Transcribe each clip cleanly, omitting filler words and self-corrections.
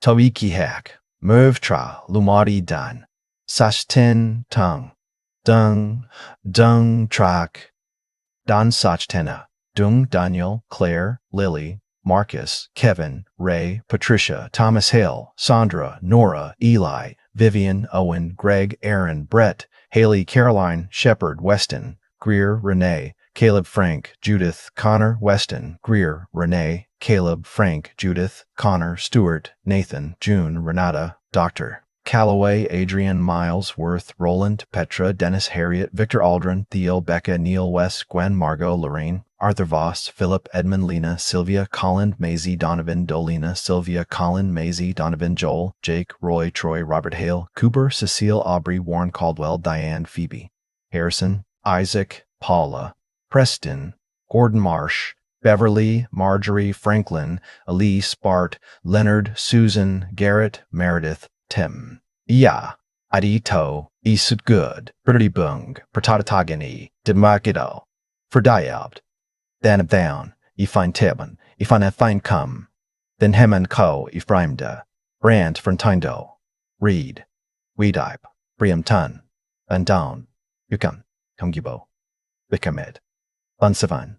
Tawiki Merv tra lumari dan. Sashten tung. Dung trak. Dan Sachtena, Dung Daniel, Claire, Lily, Marcus, Kevin, Ray, Patricia, Thomas Hale, Sandra, Nora, Eli, Vivian, Owen, Greg, Aaron, Brett, Haley, Caroline, Shepard, Weston, Greer, Renee, Caleb, Frank, Judith, Connor, Weston, Greer, Renee, Caleb, Frank, Judith, Connor, Stuart, Nathan, June, Renata, Dr. Calloway, Adrian, Miles, Worth, Roland, Petra, Dennis, Harriet, Victor, Aldrin, Theo, Becca, Neil, Wes, Gwen, Margot, Lorraine, Arthur Voss, Philip, Edmund, Lena, Sylvia, Colin, Maisie, Donovan, Dolina, Sylvia, Colin, Maisie, Donovan, Joel, Jake, Roy, Troy, Robert Hale, Cooper, Cecile, Aubrey, Warren, Caldwell, Diane, Phoebe, Harrison, Isaac, Paula, Preston, Gordon Marsh, Beverly, Marjorie, Franklin, Elise, Bart, Leonard, Susan, Garrett, Meredith, Tim. Ja, Adi to, isut good, pretty bung, pertatatagani, demarkido, verdiebt. Dan down, I find teben, I find a fine come. Then hemen ko, I frimda, brand frontindo, read, weedipe, briam tun, and down, yukam, kungibo, bikamed, bunsavan,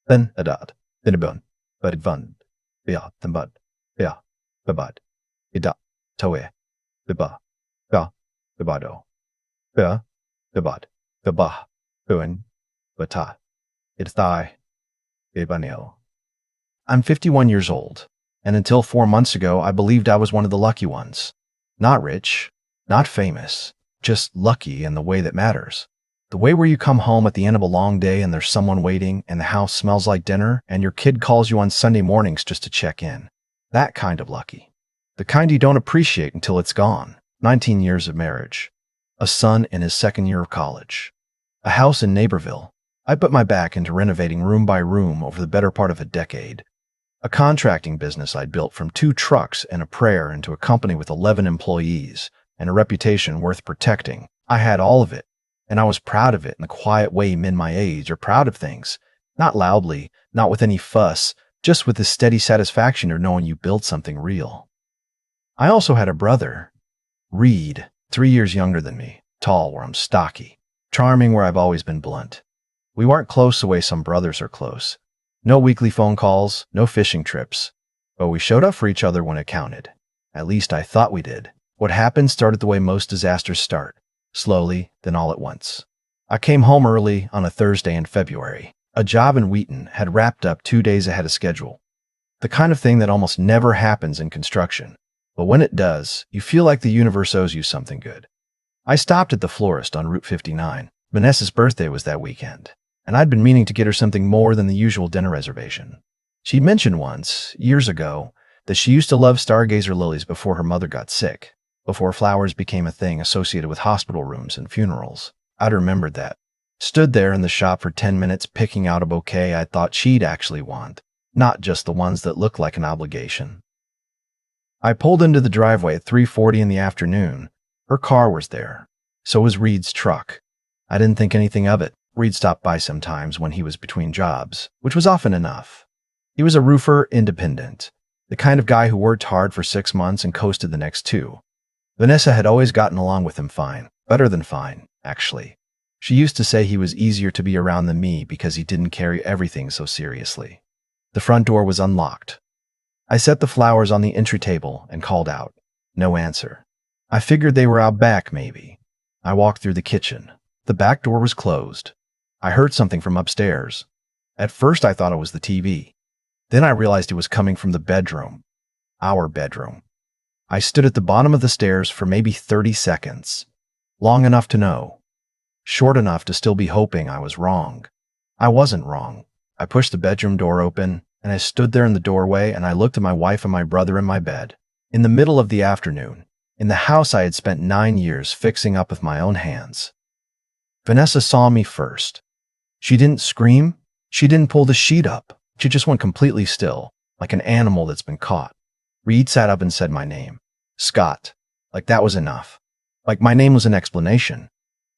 then adad, then abun, but advund, bia, then bud, bia, babad, ida, toe. Biba, ba, bibado, ba, bibad, biba, buin, bata, idthai, bibanil. I'm 51 years old, and until 4 months ago, I believed I was one of the lucky ones. Not rich, not famous, just lucky in the way that matters. The way where you come home at the end of a long day and there's someone waiting and the house smells like dinner and your kid calls you on Sunday mornings just to check in. That kind of lucky. The kind you don't appreciate until it's gone. 19 years of marriage. A son in his second year of college. A house in Naperville. I put my back into renovating room by room over the better part of a decade. A contracting business I'd built from 2 trucks and a prayer into a company with 11 employees and a reputation worth protecting. I had all of it, and I was proud of it in the quiet way men my age are proud of things. Not loudly, not with any fuss, just with the steady satisfaction of knowing you built something real. I also had a brother, Reed, 3 years younger than me, tall where I'm stocky, charming where I've always been blunt. We weren't close the way some brothers are close. No weekly phone calls, no fishing trips, but we showed up for each other when it counted. At least I thought we did. What happened started the way most disasters start, slowly, then all at once. I came home early on a Thursday in February. A job in Wheaton had wrapped up 2 days ahead of schedule. The kind of thing that almost never happens in construction. But when it does, you feel like the universe owes you something good. I stopped at the florist on Route 59. Vanessa's birthday was that weekend, and I'd been meaning to get her something more than the usual dinner reservation. She mentioned once, years ago, that she used to love stargazer lilies before her mother got sick, before flowers became a thing associated with hospital rooms and funerals. I'd remembered that. Stood there in the shop for 10 minutes picking out a bouquet I thought she'd actually want, not just the ones that looked like an obligation. I pulled into the driveway at 3:40 in the afternoon. Her car was there. So was Reed's truck. I didn't think anything of it. Reed stopped by sometimes when he was between jobs, which was often enough. He was a roofer, independent, the kind of guy who worked hard for 6 months and coasted the next 2. Vanessa had always gotten along with him fine, better than fine, actually. She used to say he was easier to be around than me because he didn't carry everything so seriously. The front door was unlocked. I set the flowers on the entry table and called out. No answer. I figured they were out back, maybe. I walked through the kitchen. The back door was closed. I heard something from upstairs. At first I thought it was the TV. Then I realized it was coming from the bedroom. Our bedroom. I stood at the bottom of the stairs for maybe 30 seconds. Long enough to know. Short enough to still be hoping I was wrong. I wasn't wrong. I pushed the bedroom door open, and I stood there in the doorway and I looked at my wife and my brother in my bed. In the middle of the afternoon, in the house I had spent 9 years fixing up with my own hands. Vanessa saw me first. She didn't scream. She didn't pull the sheet up. She just went completely still, like an animal that's been caught. Reed sat up and said my name. Scott. Like that was enough. Like my name was an explanation.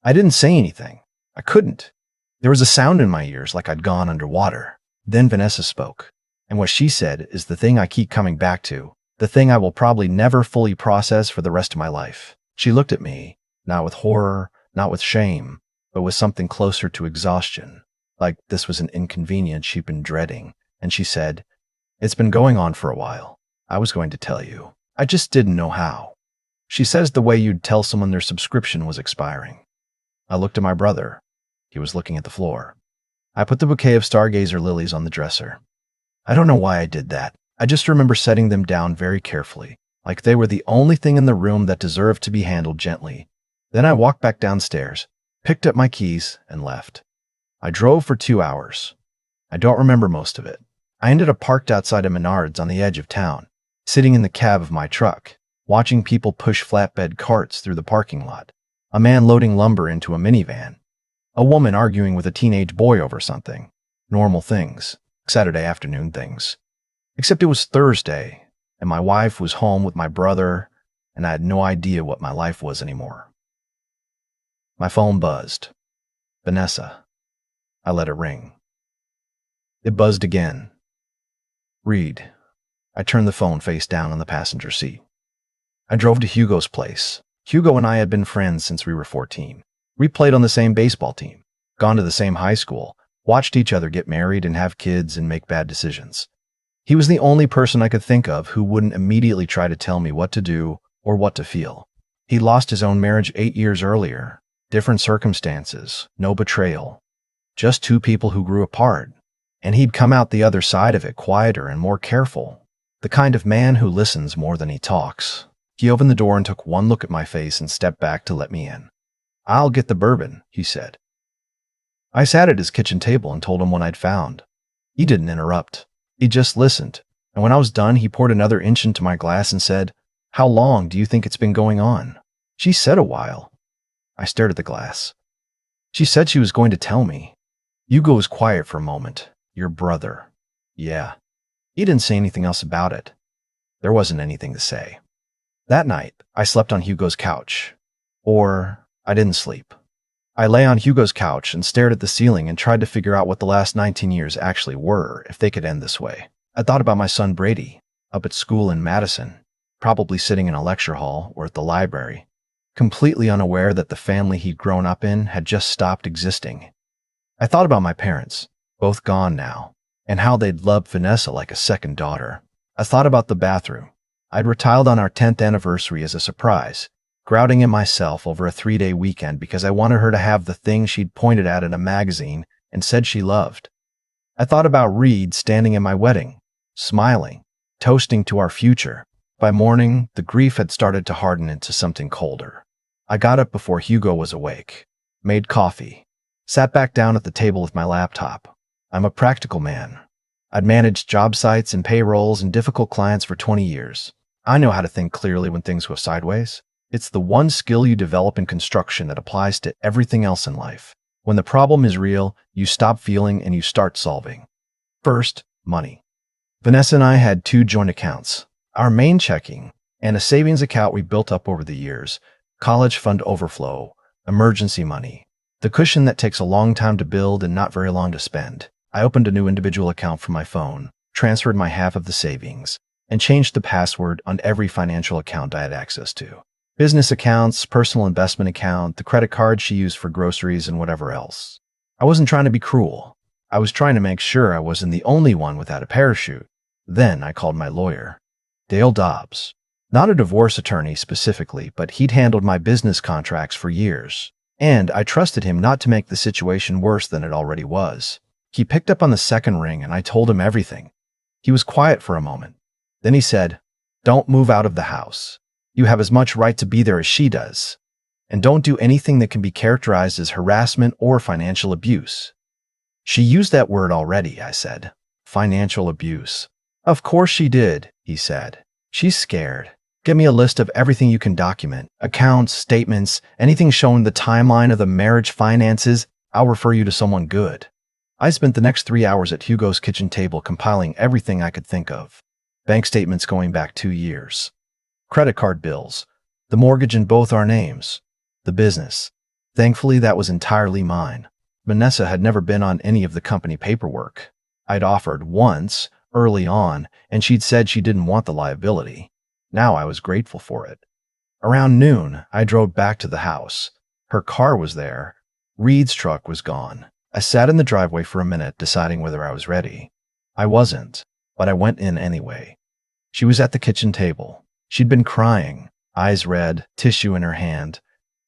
I didn't say anything. I couldn't. There was a sound in my ears like I'd gone underwater. Then Vanessa spoke. And what she said is the thing I keep coming back to. The thing I will probably never fully process for the rest of my life. She looked at me, not with horror, not with shame, but with something closer to exhaustion, like this was an inconvenience she'd been dreading, and she said, "It's been going on for a while. I was going to tell you. I just didn't know how." She says the way you'd tell someone their subscription was expiring. I looked at my brother. He was looking at the floor. I put the bouquet of stargazer lilies on the dresser. I don't know why I did that. I just remember setting them down very carefully, like they were the only thing in the room that deserved to be handled gently. Then I walked back downstairs, picked up my keys, and left. I drove for 2 hours. I don't remember most of it. I ended up parked outside of Menards on the edge of town, sitting in the cab of my truck, watching people push flatbed carts through the parking lot, a man loading lumber into a minivan, a woman arguing with a teenage boy over something. Normal things, Saturday afternoon things. Except it was Thursday, and my wife was home with my brother, and I had no idea what my life was anymore. My phone buzzed. Vanessa. I let it ring. It buzzed again. Reed. I turned the phone face down on the passenger seat. I drove to Hugo's place. Hugo and I had been friends since we were 14. We played on the same baseball team, gone to the same high school, watched each other get married and have kids and make bad decisions. He was the only person I could think of who wouldn't immediately try to tell me what to do or what to feel. He lost his own marriage 8 years earlier. Different circumstances, no betrayal. Just two people who grew apart. And he'd come out the other side of it quieter and more careful. The kind of man who listens more than he talks. He opened the door and took one look at my face and stepped back to let me in. "I'll get the bourbon," he said. I sat at his kitchen table and told him what I'd found. He didn't interrupt. He just listened, and when I was done, he poured another inch into my glass and said, "How long do you think it's been going on?" She said a while. I stared at the glass. She said she was going to tell me. Hugo was quiet for a moment. "Your brother." Yeah. He didn't say anything else about it. There wasn't anything to say. That night, I slept on Hugo's couch. Or, I didn't sleep. I lay on Hugo's couch and stared at the ceiling and tried to figure out what the last 19 years actually were, if they could end this way. I thought about my son Brady, up at school in Madison, probably sitting in a lecture hall or at the library, completely unaware that the family he'd grown up in had just stopped existing. I thought about my parents, both gone now, and how they'd loved Vanessa like a second daughter. I thought about the bathroom. I'd retiled on our 10th anniversary as a surprise, grouting at myself over a 3-day weekend because I wanted her to have the thing she'd pointed at in a magazine and said she loved. I thought about Reed standing at my wedding, smiling, toasting to our future. By morning, the grief had started to harden into something colder. I got up before Hugo was awake, made coffee, sat back down at the table with my laptop. I'm a practical man. I'd managed job sites and payrolls and difficult clients for 20 years. I know how to think clearly when things go sideways. It's the one skill you develop in construction that applies to everything else in life. When the problem is real, you stop feeling and you start solving. First, money. Vanessa and I had 2 joint accounts, our main checking and a savings account we built up over the years, college fund overflow, emergency money, the cushion that takes a long time to build and not very long to spend. I opened a new individual account from my phone, transferred my half of the savings, and changed the password on every financial account I had access to. Business accounts, personal investment account, the credit card she used for groceries, and whatever else. I wasn't trying to be cruel. I was trying to make sure I wasn't the only one without a parachute. Then I called my lawyer, Dale Dobbs. Not a divorce attorney specifically, but he'd handled my business contracts for years. And I trusted him not to make the situation worse than it already was. He picked up on the second ring and I told him everything. He was quiet for a moment. Then he said, "Don't move out of the house. You have as much right to be there as she does. And don't do anything that can be characterized as harassment or financial abuse." "She used that word already," I said. "Financial abuse." "Of course she did," he said. "She's scared. Give me a list of everything you can document. Accounts, statements, anything showing the timeline of the marriage finances. I'll refer you to someone good." I spent the next 3 hours at Hugo's kitchen table compiling everything I could think of. Bank statements going back 2 years. Credit card bills. The mortgage in both our names. The business. Thankfully, that was entirely mine. Vanessa had never been on any of the company paperwork. I'd offered once, early on, and she'd said she didn't want the liability. Now I was grateful for it. Around noon, I drove back to the house. Her car was there. Reed's truck was gone. I sat in the driveway for a minute, deciding whether I was ready. I wasn't, but I went in anyway. She was at the kitchen table. She'd been crying, eyes red, tissue in her hand.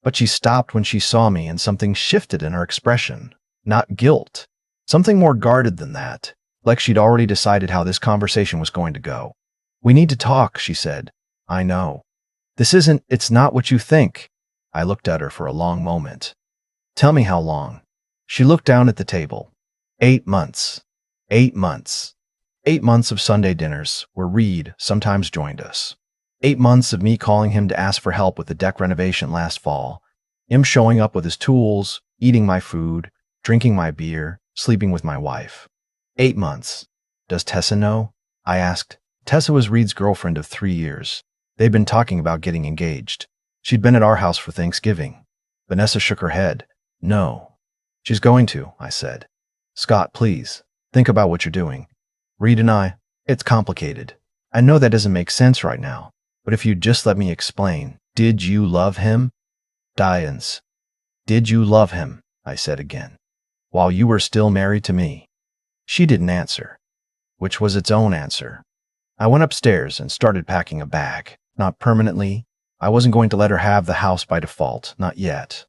But she stopped when she saw me, and something shifted in her expression. Not guilt. Something more guarded than that, like she'd already decided how this conversation was going to go. "We need to talk," she said. "I know. It's not what you think." I looked at her for a long moment. "Tell me how long." She looked down at the table. 8 months. 8 months. 8 months of Sunday dinners, where Reed sometimes joined us. 8 months of me calling him to ask for help with the deck renovation last fall. Him showing up with his tools, eating my food, drinking my beer, sleeping with my wife. 8 months. "Does Tessa know?" I asked. Tessa was Reed's girlfriend of 3 years. They'd been talking about getting engaged. She'd been at our house for Thanksgiving. Vanessa shook her head. "No." "She's going to," I said. "Scott, please, think about what you're doing. Reed and it's complicated. I know that doesn't make sense right now, but if you'd just let me explain, did you love him?" "Diane's. Did you love him?" I said again. "While you were still married to me?" She didn't answer, which was its own answer. I went upstairs and started packing a bag. Not permanently. I wasn't going to let her have the house by default, not yet.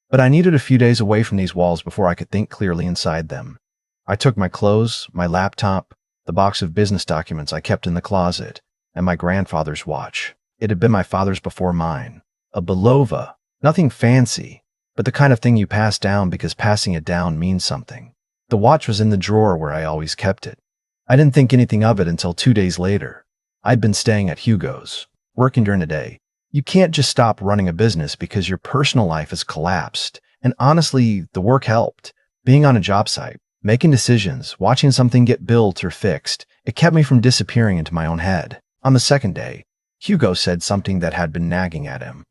But I needed a few days away from these walls before I could think clearly inside them. I took my clothes, my laptop, the box of business documents I kept in the closet, and my grandfather's watch. It had been my father's before mine. A Belova. Nothing fancy, but the kind of thing you pass down because passing it down means something. The watch was in the drawer where I always kept it. I didn't think anything of it until 2 days later. I'd been staying at Hugo's, working during the day. You can't just stop running a business because your personal life has collapsed. And honestly, the work helped. Being on a job site, making decisions, watching something get built or fixed, it kept me from disappearing into my own head. On the second day, Hugo said something that had been nagging at him.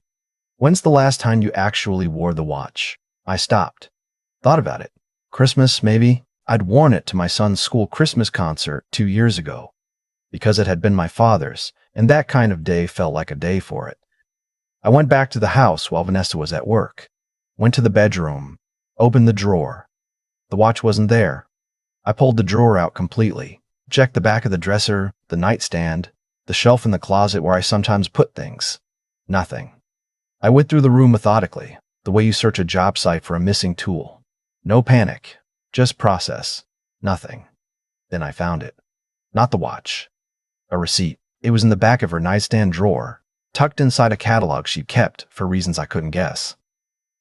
"When's the last time you actually wore the watch?" I stopped. Thought about it. Christmas, maybe. I'd worn it to my son's school Christmas concert 2 years ago, because it had been my father's, and that kind of day felt like a day for it. I went back to the house while Vanessa was at work. Went to the bedroom, opened the drawer. The watch wasn't there. I pulled the drawer out completely, checked the back of the dresser, the nightstand, the shelf in the closet where I sometimes put things. Nothing. I went through the room methodically, the way you search a job site for a missing tool. No panic, just process. Nothing. Then I found it. Not the watch. A receipt. It was in the back of her nightstand drawer, tucked inside a catalog she'd kept for reasons I couldn't guess.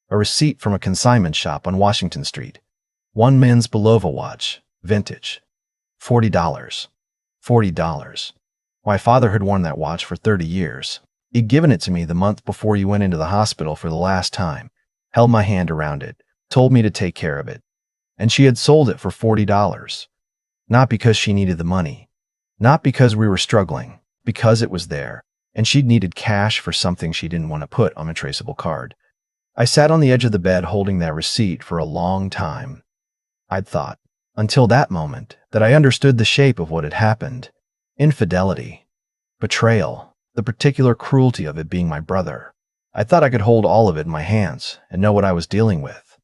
A receipt from a consignment shop on Washington Street. One men's Belova watch, vintage. $40. $40. My father had worn that watch for 30 years. He'd given it to me the month before he went into the hospital for the last time, held my hand around it, told me to take care of it. And she had sold it for $40. Not because she needed the money. Not because we were struggling. Because it was there, and she'd needed cash for something she didn't want to put on a traceable card. I sat on the edge of the bed holding that receipt for a long time. I'd thought, until that moment, that I understood the shape of what had happened. Infidelity. Betrayal. The particular cruelty of it being my brother. I thought I could hold all of it in my hands and know what I was dealing with.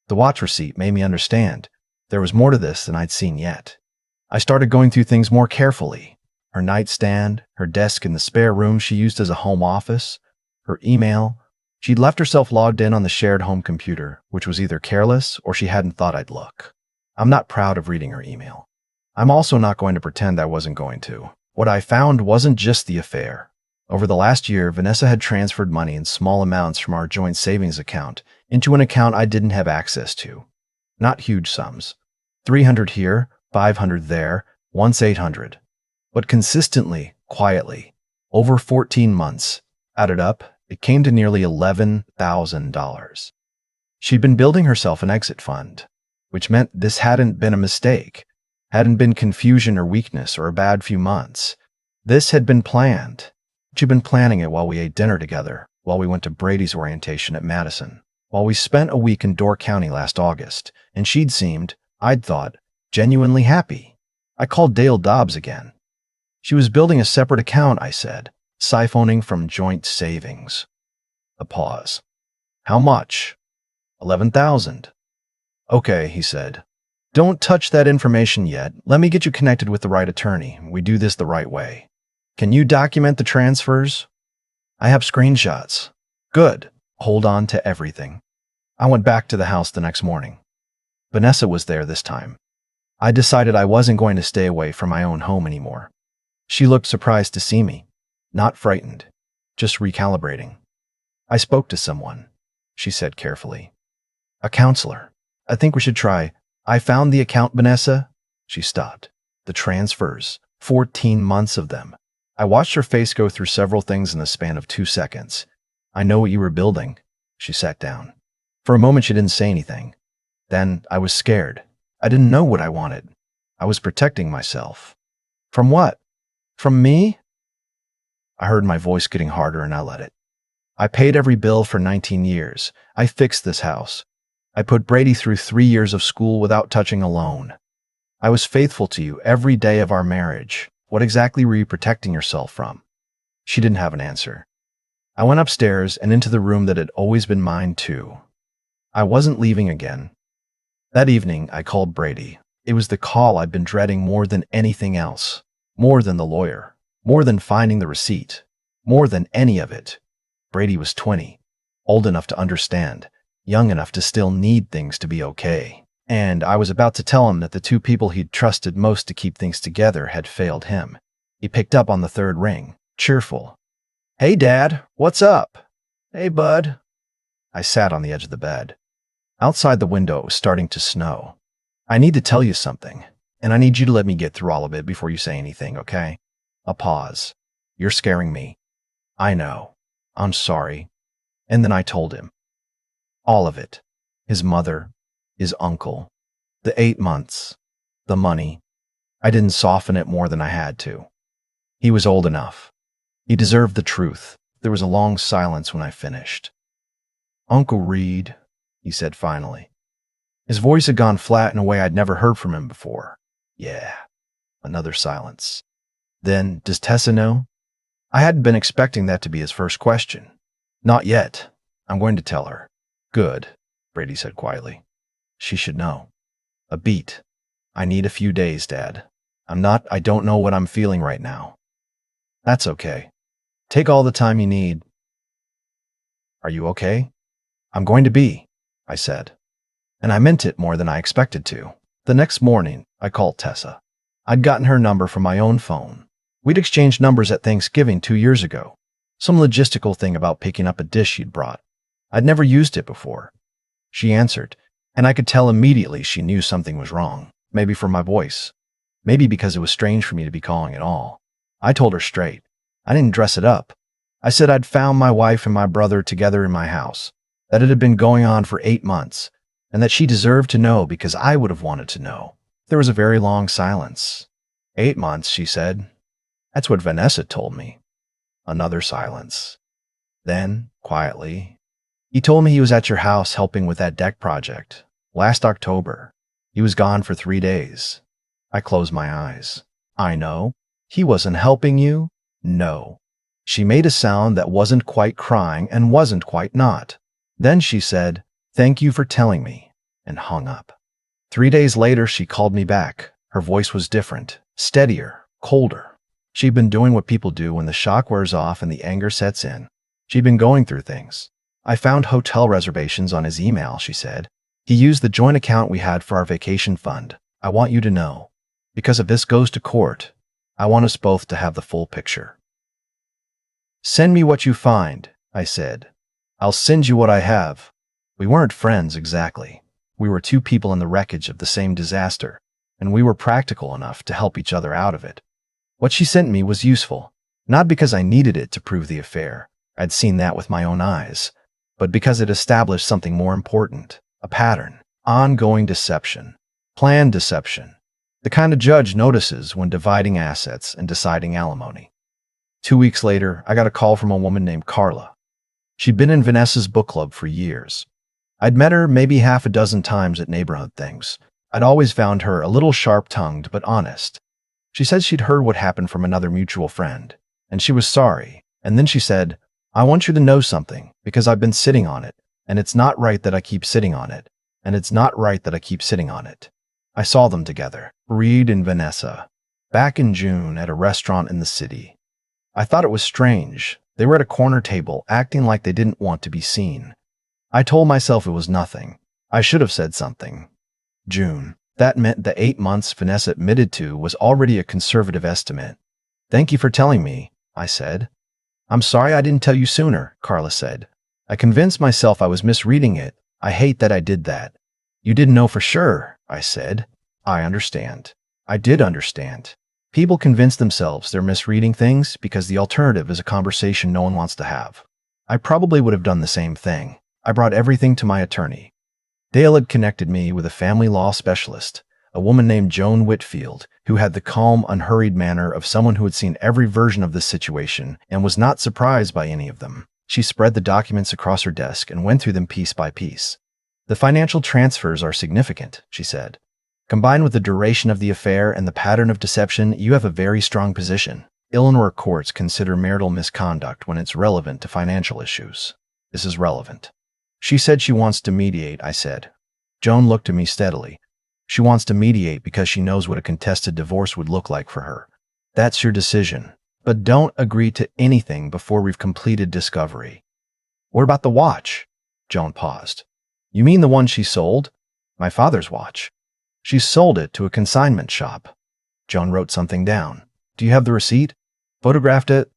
The watch receipt made me understand there was more to this than I'd seen yet. I started going through things more carefully. Her nightstand, her desk in the spare room she used as a home office, her email. She'd left herself logged in on the shared home computer, which was either careless or she hadn't thought I'd look. I'm not proud of reading her email. I'm also not going to pretend I wasn't going to. What I found wasn't just the affair. Over the last year, Vanessa had transferred money in small amounts from our joint savings account into an account I didn't have access to. Not huge sums. 300 here, 500 there, once 800. But consistently, quietly, over 14 months, added up, it came to nearly $11,000. She'd been building herself an exit fund, which meant this hadn't been a mistake, hadn't been confusion or weakness or a bad few months. This had been planned. She'd been planning it while we ate dinner together, while we went to Brady's orientation at Madison, while we spent a week in Door County last August, and she'd seemed, I'd thought, genuinely happy. I called Dale Dobbs again. She was building a separate account, I said, siphoning from joint savings. A pause. How much? 11,000. Okay, he said. Don't touch that information yet. Let me get you connected with the right attorney. We do this the right way. Can you document the transfers? I have screenshots. Good. Hold on to everything. I went back to the house the next morning. Vanessa was there this time. I decided I wasn't going to stay away from my own home anymore. She looked surprised to see me. Not frightened. Just recalibrating. I spoke to someone, she said carefully. A counselor. I think we should try. I found the account, Vanessa. She stopped. The transfers. 14 months of them. I watched her face go through several things in the span of 2 seconds. I know what you were building. She sat down. For a moment, she didn't say anything. Then I was scared. I didn't know what I wanted. I was protecting myself. From what? From me? I heard my voice getting harder and I let it. I paid every bill for 19 years. I fixed this house. I put Brady through 3 years of school without touching a loan. I was faithful to you every day of our marriage. What exactly were you protecting yourself from? She didn't have an answer. I went upstairs and into the room that had always been mine too. I wasn't leaving again. That evening, I called Brady. It was the call I'd been dreading more than anything else. More than the lawyer. More than finding the receipt. More than any of it. Brady was 20. Old enough to understand. Young enough to still need things to be okay. And I was about to tell him that the two people he'd trusted most to keep things together had failed him. He picked up on the third ring, cheerful. Hey, Dad, what's up? Hey, bud. I sat on the edge of the bed. Outside the window, it was starting to snow. I need to tell you something, and I need you to let me get through all of it before you say anything, okay? A pause. You're scaring me. I know. I'm sorry. And then I told him. All of it. His mother, his uncle, the 8 months, the money. I didn't soften it more than I had to. He was old enough. He deserved the truth. There was a long silence when I finished. Uncle Reed, he said finally. His voice had gone flat in a way I'd never heard from him before. Yeah. Another silence. Then, does Tessa know? I hadn't been expecting that to be his first question. Not yet. I'm going to tell her. Good, Brady said quietly. She should know. A beat. I need a few days, Dad. I don't know what I'm feeling right now. That's okay. Take all the time you need. Are you okay? I'm going to be, I said. And I meant it more than I expected to. The next morning, I called Tessa. I'd gotten her number from my own phone. We'd exchanged numbers at Thanksgiving 2 years ago. Some logistical thing about picking up a dish she'd brought. I'd never used it before. She answered, and I could tell immediately she knew something was wrong. Maybe from my voice. Maybe because it was strange for me to be calling at all. I told her straight. I didn't dress it up. I said I'd found my wife and my brother together in my house, that it had been going on for 8 months, and that she deserved to know because I would have wanted to know. There was a very long silence. 8 months, she said. That's what Vanessa told me. Another silence. Then, quietly, he told me he was at your house helping with that deck project. Last October. He was gone for 3 days. I closed my eyes. I know. He wasn't helping you? No. She made a sound that wasn't quite crying and wasn't quite not. Then she said, "Thank you for telling me," and hung up. 3 days later, she called me back. Her voice was different, steadier, colder. She'd been doing what people do when the shock wears off and the anger sets in. She'd been going through things. I found hotel reservations on his email, she said. He used the joint account we had for our vacation fund. I want you to know. Because if this goes to court, I want us both to have the full picture. Send me what you find, I said. I'll send you what I have. We weren't friends exactly. We were two people in the wreckage of the same disaster, and we were practical enough to help each other out of it. What she sent me was useful, not because I needed it to prove the affair. I'd seen that with my own eyes, but because it established something more important, a pattern, ongoing deception, planned deception, the kind a judge notices when dividing assets and deciding alimony. 2 weeks later, I got a call from a woman named Carla. She'd been in Vanessa's book club for years. I'd met her maybe half a dozen times at neighborhood things. I'd always found her a little sharp-tongued but honest, She said she'd heard what happened from another mutual friend, and she was sorry. And then she said, I want you to know something, because I've been sitting on it, and it's not right that I keep sitting on it, and it's not right that I keep sitting on it. I saw them together, Reed and Vanessa, back in June at a restaurant in the city. I thought it was strange. They were at a corner table, acting like they didn't want to be seen. I told myself it was nothing. I should have said something. June. That meant the 8 months Vanessa admitted to was already a conservative estimate. Thank you for telling me, I said. I'm sorry I didn't tell you sooner, Carla said. I convinced myself I was misreading it. I hate that I did that. You didn't know for sure, I said. I understand. I did understand. People convince themselves they're misreading things because the alternative is a conversation no one wants to have. I probably would have done the same thing. I brought everything to my attorney. Dale had connected me with a family law specialist, a woman named Joan Whitfield, who had the calm, unhurried manner of someone who had seen every version of this situation and was not surprised by any of them. She spread the documents across her desk and went through them piece by piece. The financial transfers are significant, she said. Combined with the duration of the affair and the pattern of deception, you have a very strong position. Illinois courts consider marital misconduct when it's relevant to financial issues. This is relevant. She said she wants to mediate, I said. Joan looked at me steadily. She wants to mediate because she knows what a contested divorce would look like for her. That's your decision. But don't agree to anything before we've completed discovery. What about the watch? Joan paused. You mean the one she sold? My father's watch. She sold it to a consignment shop. Joan wrote something down. Do you have the receipt? Photographed it?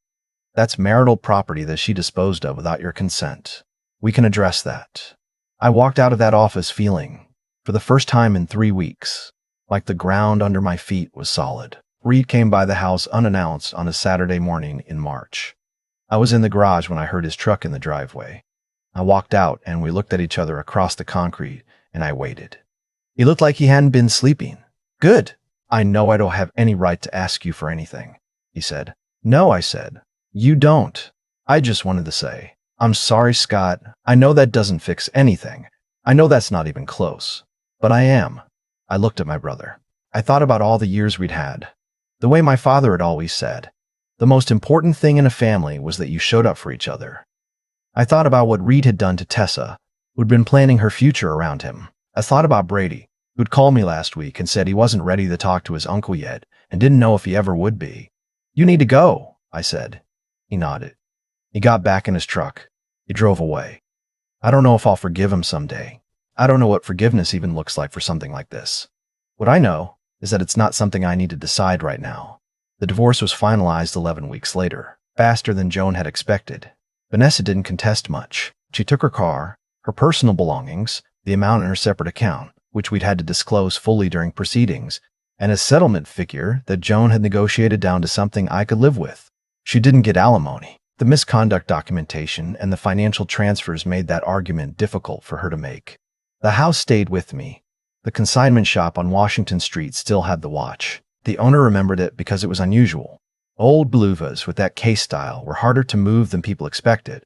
That's marital property that she disposed of without your consent. We can address that. I walked out of that office feeling, for the first time in 3 weeks, like the ground under my feet was solid. Reed came by the house unannounced on a Saturday morning in March. I was in the garage when I heard his truck in the driveway. I walked out and we looked at each other across the concrete, and I waited. He looked like he hadn't been sleeping. Good. I know I don't have any right to ask you for anything, he said. No, I said. You don't. I just wanted to say, I'm sorry, Scott. I know that doesn't fix anything. I know that's not even close. But I am. I looked at my brother. I thought about all the years we'd had. The way my father had always said, the most important thing in a family was that you showed up for each other. I thought about what Reed had done to Tessa, who'd been planning her future around him. I thought about Brady, who'd called me last week and said he wasn't ready to talk to his uncle yet and didn't know if he ever would be. You need to go, I said. He nodded. He got back in his truck. He drove away. I don't know if I'll forgive him someday. I don't know what forgiveness even looks like for something like this. What I know is that it's not something I need to decide right now. The divorce was finalized 11 weeks later, faster than Joan had expected. Vanessa didn't contest much. She took her car, her personal belongings, the amount in her separate account, which we'd had to disclose fully during proceedings, and a settlement figure that Joan had negotiated down to something I could live with. She didn't get alimony. The misconduct documentation and the financial transfers made that argument difficult for her to make. The house stayed with me. The consignment shop on Washington Street still had the watch. The owner remembered it because it was unusual. Old Beluvas with that case style were harder to move than people expected.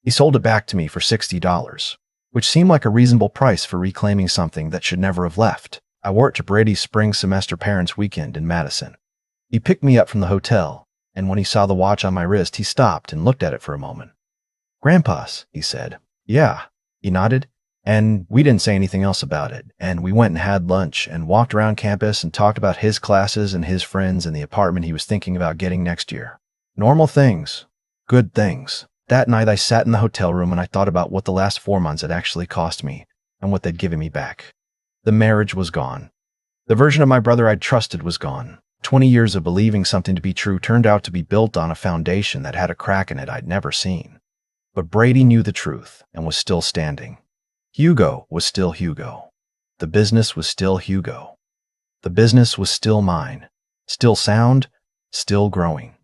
He sold it back to me for $60, which seemed like a reasonable price for reclaiming something that should never have left. I wore it to Brady's spring semester parents' weekend in Madison. He picked me up from the hotel, and when he saw the watch on my wrist, he stopped and looked at it for a moment. Grandpa's, he said. Yeah, he nodded. And we didn't say anything else about it, and we went and had lunch and walked around campus and talked about his classes and his friends and the apartment he was thinking about getting next year. Normal things. Good things. That night I sat in the hotel room and I thought about what the last 4 months had actually cost me and what they'd given me back. The marriage was gone. The version of my brother I'd trusted was gone. 20 years of believing something to be true turned out to be built on a foundation that had a crack in it I'd never seen. But Brady knew the truth and was still standing. Hugo was still Hugo. The business was still Hugo. The business was still mine. Still sound, still growing.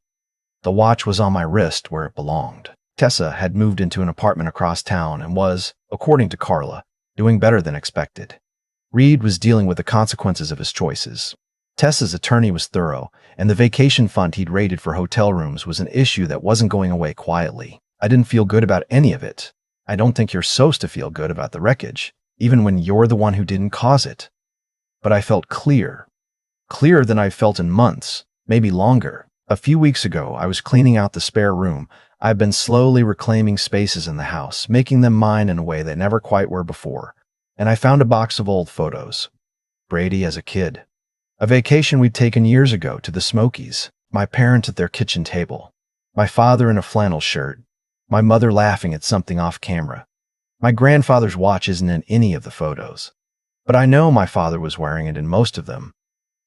The watch was on my wrist where it belonged. Tessa had moved into an apartment across town and was, according to Carla, doing better than expected. Reed was dealing with the consequences of his choices. Tessa's attorney was thorough, and the vacation fund he'd raided for hotel rooms was an issue that wasn't going away quietly. I didn't feel good about any of it. I don't think you're supposed to feel good about the wreckage, even when you're the one who didn't cause it. But I felt clear. Clearer than I've felt in months. maybe longer. A few weeks ago, I was cleaning out the spare room. I've been slowly reclaiming spaces in the house, making them mine in a way they never quite were before. And I found a box of old photos. Brady as a kid. A vacation we'd taken years ago to the Smokies. My parents at their kitchen table. My father in a flannel shirt. My mother laughing at something off camera. My grandfather's watch isn't in any of the photos. But I know my father was wearing it in most of them.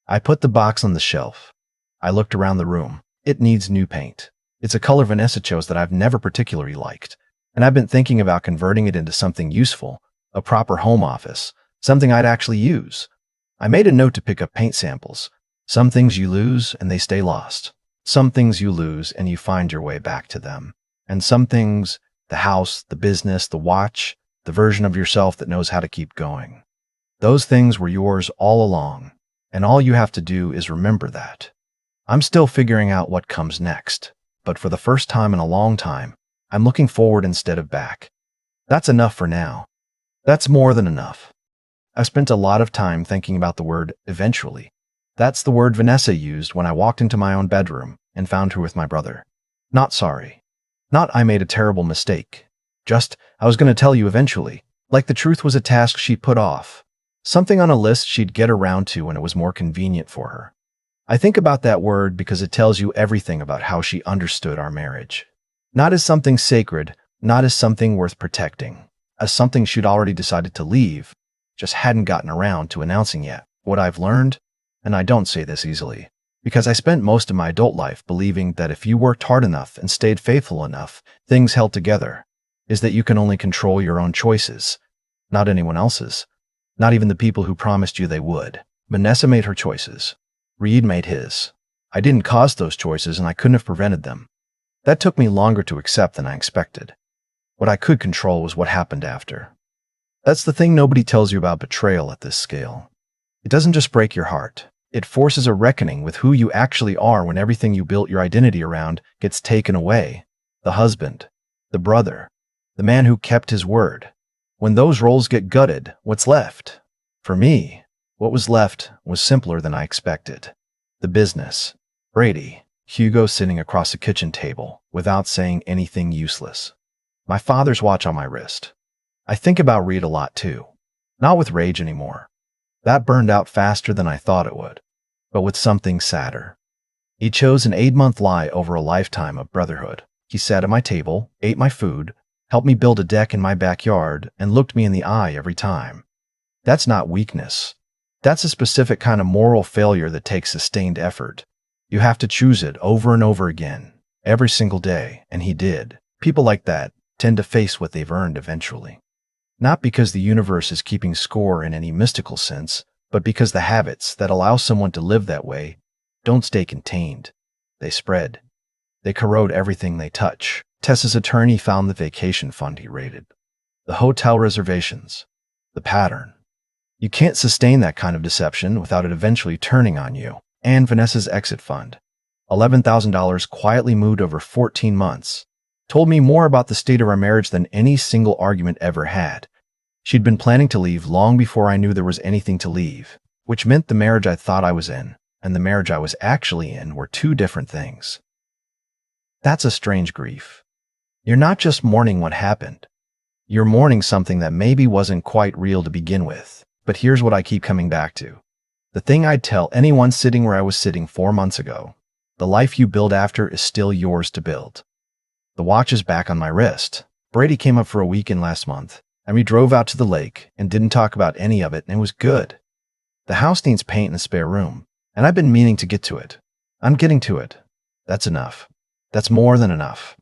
I put the box on the shelf. I looked around the room. It needs new paint. It's a color Vanessa chose that I've never particularly liked. And I've been thinking about converting it into something useful, a proper home office, something I'd actually use. I made a note to pick up paint samples. Some things you lose and they stay lost. Some things you lose and you find your way back to them. And some things, the house, the business, the watch, the version of yourself that knows how to keep going. Those things were yours all along, and all you have to do is remember that. I'm still figuring out what comes next, but for the first time in a long time, I'm looking forward instead of back. That's enough for now. That's more than enough. I've spent a lot of time thinking about the word eventually. That's the word Vanessa used when I walked into my own bedroom and found her with my brother. Not sorry. Not I made a terrible mistake. Just, I was going to tell you eventually, like the truth was a task she put off. Something on a list she'd get around to when it was more convenient for her. I think about that word because it tells you everything about how she understood our marriage. Not as something sacred, not as something worth protecting, as something she'd already decided to leave, just hadn't gotten around to announcing yet. What I've learned, and I don't say this easily, because I spent most of my adult life believing that if you worked hard enough and stayed faithful enough, things held together, is that you can only control your own choices, not anyone else's. Not even the people who promised you they would. Vanessa made her choices. Reed made his. I didn't cause those choices and I couldn't have prevented them. That took me longer to accept than I expected. What I could control was what happened after. That's the thing nobody tells you about betrayal at this scale. It doesn't just break your heart. It forces a reckoning with who you actually are when everything you built your identity around gets taken away. The husband, the brother, the man who kept his word. When those roles get gutted, what's left? For me, what was left was simpler than I expected. The business. Brady. Hugo sitting across the kitchen table, without saying anything useless. My father's watch on my wrist. I think about Reed a lot too. Not with rage anymore. That burned out faster than I thought it would. But with something sadder. He chose an 8-month lie over a lifetime of brotherhood. He sat at my table, ate my food, helped me build a deck in my backyard, and looked me in the eye every time. That's not weakness. That's a specific kind of moral failure that takes sustained effort. You have to choose it over and over again, every single day, and he did. People like that tend to face what they've earned eventually. Not because the universe is keeping score in any mystical sense, but because the habits that allow someone to live that way don't stay contained. They spread. They corrode everything they touch. Tessa's attorney found the vacation fund he raided, the hotel reservations, the pattern. You can't sustain that kind of deception without it eventually turning on you. And Vanessa's exit fund, $11,000 quietly moved over 14 months, told me more about the state of our marriage than any single argument ever had. She'd been planning to leave long before I knew there was anything to leave, which meant the marriage I thought I was in and the marriage I was actually in were two different things. That's a strange grief. You're not just mourning what happened. You're mourning something that maybe wasn't quite real to begin with. But here's what I keep coming back to. The thing I'd tell anyone sitting where I was sitting 4 months ago. The life you build after is still yours to build. The watch is back on my wrist. Brady came up for a weekend last month, and we drove out to the lake and didn't talk about any of it, and it was good. The house needs paint in a spare room, and I've been meaning to get to it. I'm getting to it. That's enough. That's more than enough.